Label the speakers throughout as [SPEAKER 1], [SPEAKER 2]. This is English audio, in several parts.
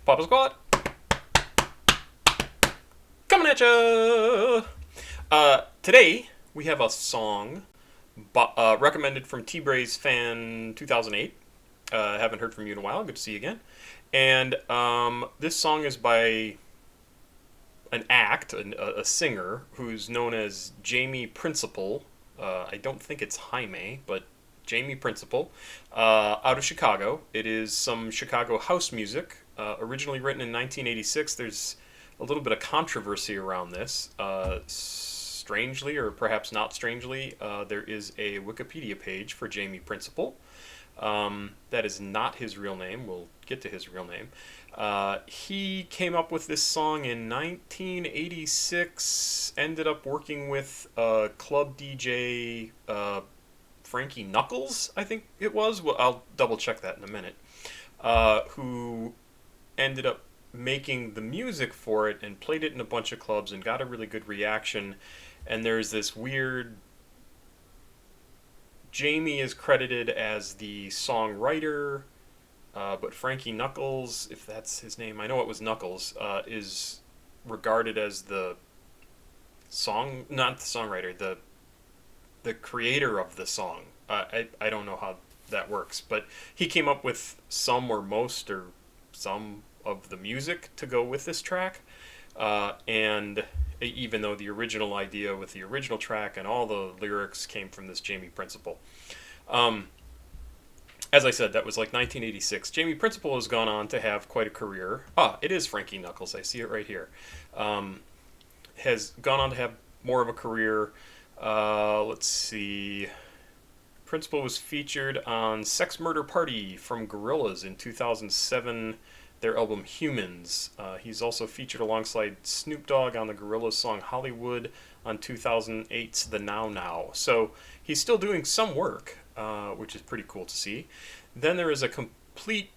[SPEAKER 1] Papa Squad, coming at ya! Today, we have a song recommended from T-Braze Fan 2008. Haven't heard from you in a while. Good to see you again. And this song is by a singer, who's known as Jamie Principle. I don't think it's Jaime, but Jamie Principle, out of Chicago. It is some Chicago house music, originally written in 1986. There's a little bit of controversy around this. Strangely, or perhaps not strangely, there is a Wikipedia page for Jamie Principle. That is not his real name. We'll get to his real name. He came up with this song in 1986, ended up working with club DJ Frankie Knuckles, I think it was. Well, I'll double check that in a minute. Who ended up making the music for it and played it in a bunch of clubs and got a really good reaction. And there's this weird... Jamie is credited as the songwriter, but Frankie Knuckles, if that's his name, I know it was Knuckles, is regarded as the not the songwriter, the creator of the song. I don't know how that works, but he came up with some or most or some of the music to go with this track, and even though the original idea with the original track and all the lyrics came from this Jamie Principle. As I said, that was like 1986. Jamie Principle has gone on to have quite a career. It is Frankie Knuckles. I see it right here. Has gone on to have more of a career. Let's see. Principle was featured on Sex Murder Party from Gorillaz in 2007, their album Humans. He's also featured alongside Snoop Dogg on the Gorillaz song Hollywood on 2008's The Now Now. So he's still doing some work, which is pretty cool to see. Then there is a complete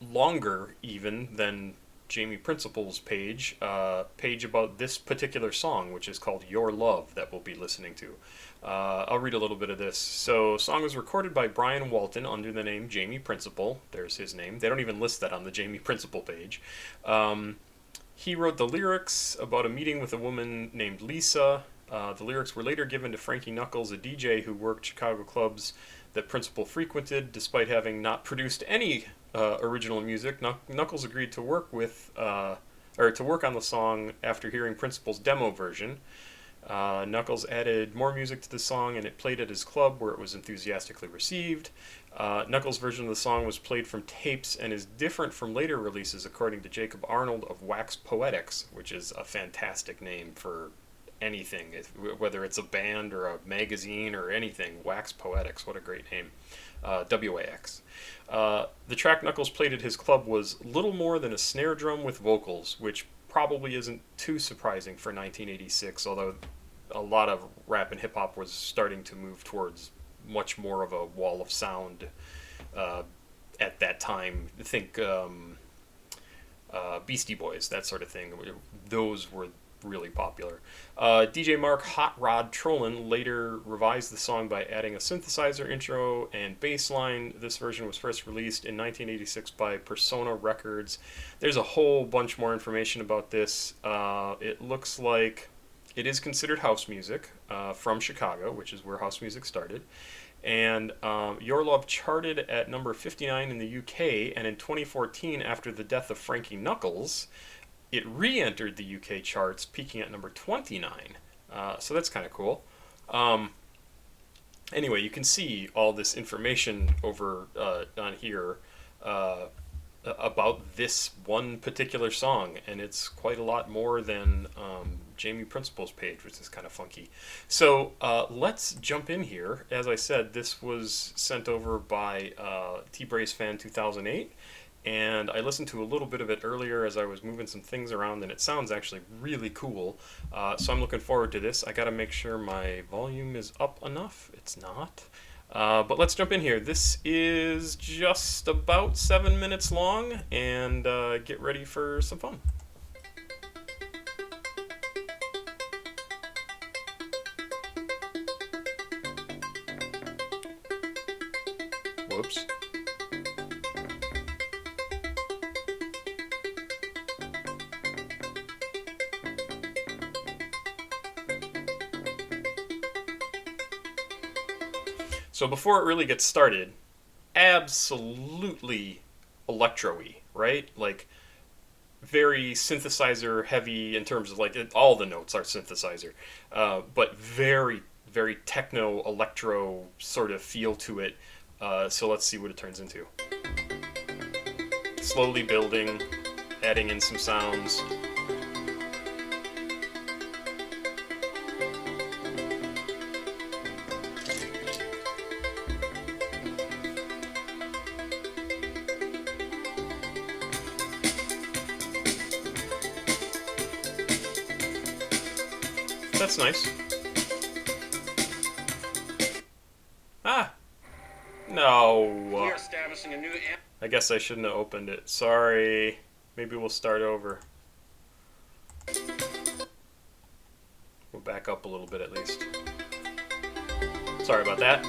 [SPEAKER 1] longer even than Jamie Principle's page about this particular song, which is called Your Love, that we'll be listening to. I'll read a little bit of this. So, song was recorded by Brian Walton under the name Jamie Principle. There's his name. They don't even list that on the Jamie Principle page. He wrote the lyrics about a meeting with a woman named Lisa. The lyrics were later given to Frankie Knuckles, a DJ who worked Chicago clubs that Principle frequented, despite having not produced any original music. Knuckles agreed to work on the song after hearing Principle's demo version. Knuckles added more music to the song, and it played at his club, where it was enthusiastically received. Knuckles' version of the song was played from tapes and is different from later releases, according to Jacob Arnold of Wax Poetics, which is a fantastic name for anything, whether it's a band or a magazine or anything. Wax Poetics, what a great name. WAX. The track Knuckles played at his club was little more than a snare drum with vocals, which probably isn't too surprising for 1986, although a lot of rap and hip-hop was starting to move towards much more of a wall of sound at that time. Think Beastie Boys, that sort of thing. Those were really popular. DJ Mark Hot Rod Trollin later revised the song by adding a synthesizer intro and bass line. This version was first released in 1986 by Persona Records. There's a whole bunch more information about this. It looks like it is considered house music from Chicago, which is where house music started. And Your Love charted at number 59 in the UK, and in 2014, after the death of Frankie Knuckles, it re-entered the UK charts, peaking at number 29. So that's kind of cool. Anyway, you can see all this information over on here about this one particular song, and it's quite a lot more than Jamie Principle's page, which is kind of funky. So let's jump in here. As I said, this was sent over by T-Braze Fan 2008. And I listened to a little bit of it earlier as I was moving some things around, and it sounds actually really cool. So I'm looking forward to this. I got to make sure my volume is up enough. It's not. But let's jump in here. This is just about 7 minutes long, and get ready for some fun. Whoops. So before it really gets started, absolutely electro-y, right? Like very synthesizer heavy in terms of like all the notes are synthesizer, but very very techno electro sort of feel to it. So let's see what it turns into. Slowly building, adding in some sounds. That's nice. Ah! No!
[SPEAKER 2] Establishing a new.
[SPEAKER 1] I guess I shouldn't have opened it. Sorry. Maybe we'll start over. We'll back up a little bit at least. Sorry about that.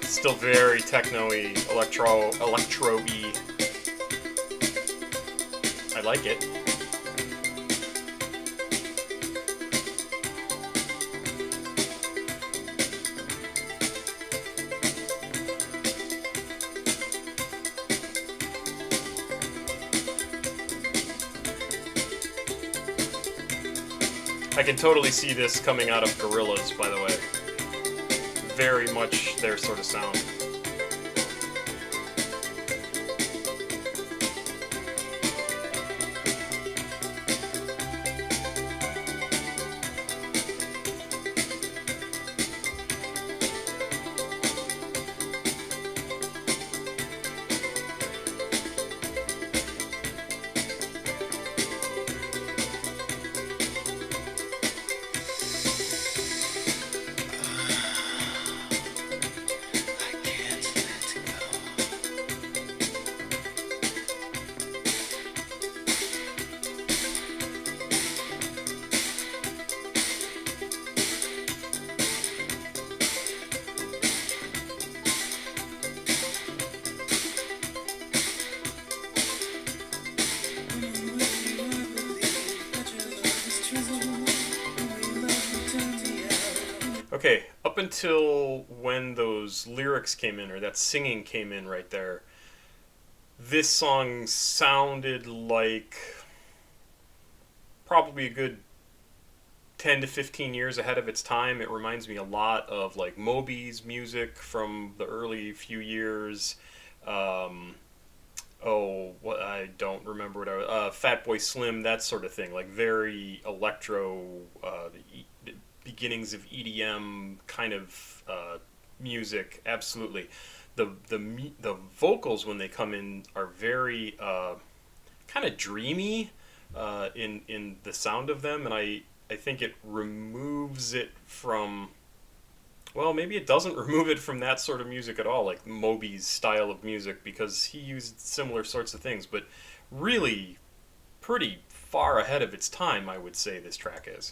[SPEAKER 1] Still very techno-y, electro-y. I like it. I can totally see this coming out of Gorillaz, by the way. Very much their sort of sound. Okay, up until when those lyrics came in, or that singing came in right there, this song sounded like probably a good 10 to 15 years ahead of its time. It reminds me a lot of like Moby's music from the early few years. What I don't remember what Fatboy Slim, that sort of thing, like very electro, the beginnings of EDM kind of music. Absolutely, the vocals when they come in are very kind of dreamy in the sound of them, and I think it removes it from. Well, maybe it doesn't remove it from that sort of music at all, like Moby's style of music, because he used similar sorts of things, but really pretty far ahead of its time, I would say this track is.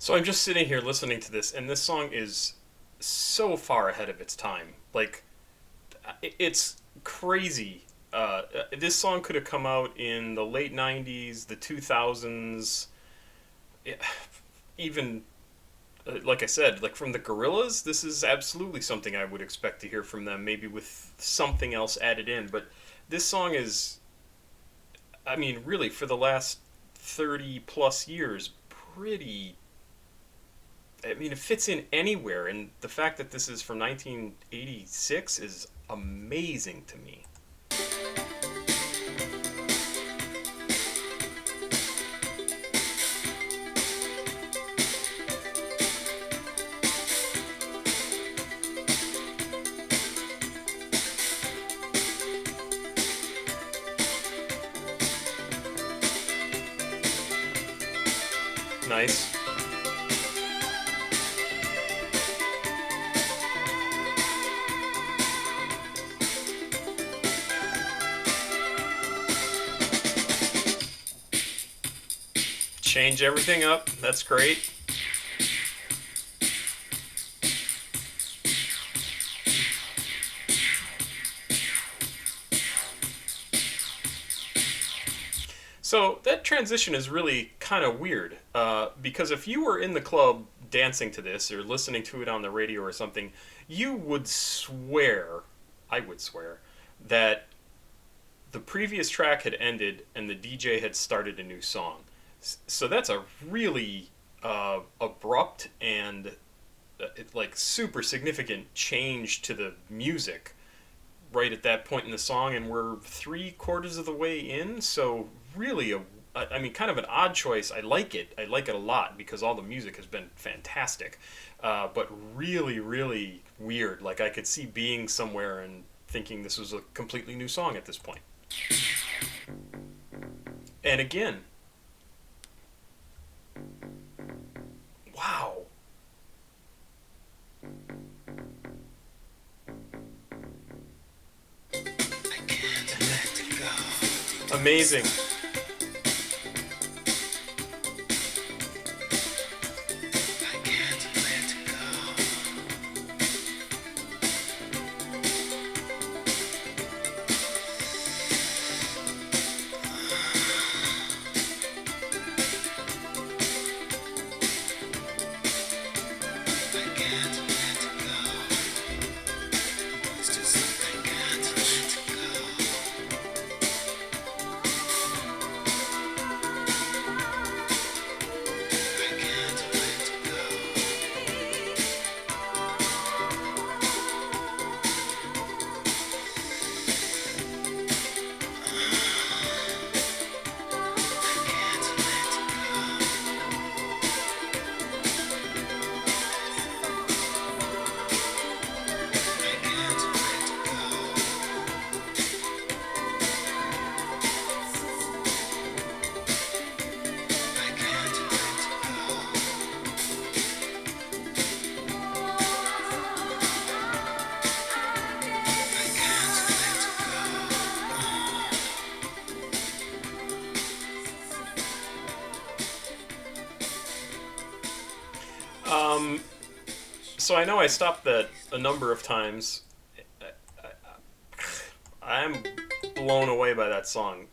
[SPEAKER 1] So I'm just sitting here listening to this, and this song is so far ahead of its time. Like, it's crazy. This song could have come out in the late 90s, the 2000s, even like I said, like from the Gorillas, this is absolutely something I would expect to hear from them, maybe with something else added in. But this song is, I mean, really, for the last 30 plus years, pretty. I mean, it fits in anywhere, and the fact that this is from 1986 is amazing to me. Nice. Change everything up. That's great. So that transition is really kind of weird because if you were in the club dancing to this or listening to it on the radio or something, you would swear, I would swear, that the previous track had ended and the DJ had started a new song. So that's a really abrupt and like super significant change to the music right at that point in the song, and we're three quarters of the way in. So really, I mean, kind of an odd choice. I like it. I like it a lot because all the music has been fantastic, but really, really weird. Like I could see being somewhere and thinking this was a completely new song at this point. And again, wow, amazing. Um, so I know I stopped that a number of times. I'm blown away by that song.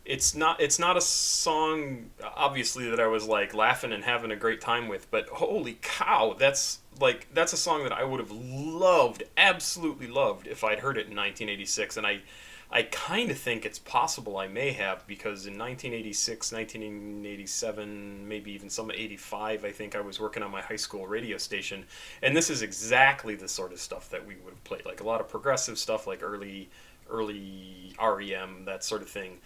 [SPEAKER 1] It's not a song obviously that I was like laughing and having a great time with, but holy cow, that's a song that I would have loved, absolutely loved if I'd heard it in 1986, and I kind of think it's possible I may have because in 1986, 1987, maybe even some 85, I think I was working on my high school radio station, and this is exactly the sort of stuff that we would have played, like a lot of progressive stuff, like early REM, that sort of thing.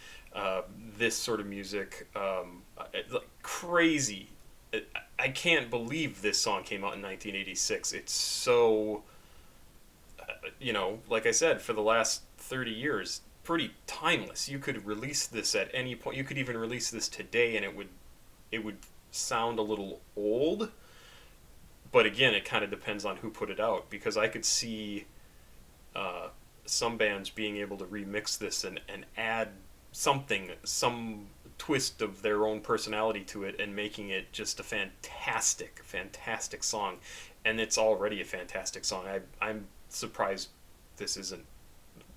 [SPEAKER 1] This sort of music, like crazy. I can't believe this song came out in 1986. It's so, like I said, for the last 30 years, pretty timeless. You could release this at any point. You could even release this today, and it would sound a little old. But again, it kind of depends on who put it out because I could see some bands being able to remix this and add something, some twist of their own personality to it and making it just a fantastic, fantastic song. And it's already a fantastic song. I'm surprised this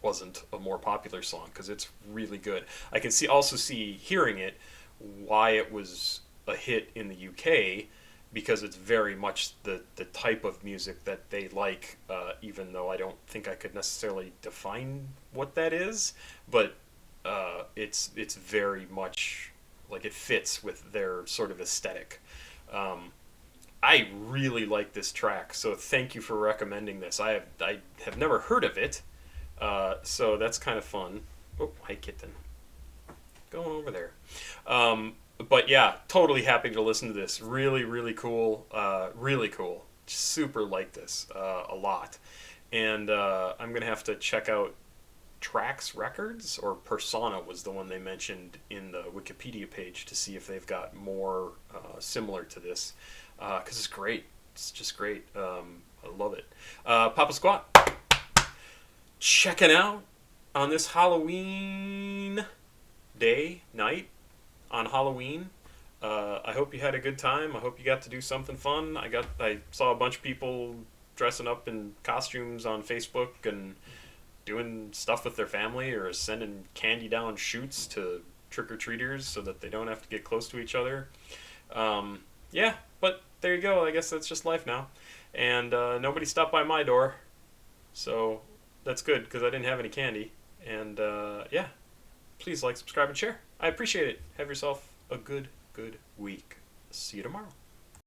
[SPEAKER 1] wasn't a more popular song because it's really good. I can also see hearing it why it was a hit in the UK because it's very much the type of music that they like, even though I don't think I could necessarily define what that is, but it's very much like it fits with their sort of aesthetic. I really like this track, so thank you for recommending this. I have never heard of it, so that's kind of fun. Oh, hi kitten, going over there. But yeah, totally happy to listen to this. Really, really cool. Really cool. Super like this a lot, and I'm gonna have to check out Trax Records, or Persona was the one they mentioned in the Wikipedia page, to see if they've got more similar to this, because it's great. It's just great. I love it. Papa Squat, checking out on this Halloween night on Halloween. I hope you had a good time. I hope you got to do something fun. I saw a bunch of people dressing up in costumes on Facebook and doing stuff with their family or sending candy down chutes to trick-or-treaters so that they don't have to get close to each other. Yeah, but there you go. I guess that's just life now. And nobody stopped by my door, so that's good because I didn't have any candy. And yeah, please like, subscribe, and share. I appreciate it. Have yourself a good week. See you tomorrow.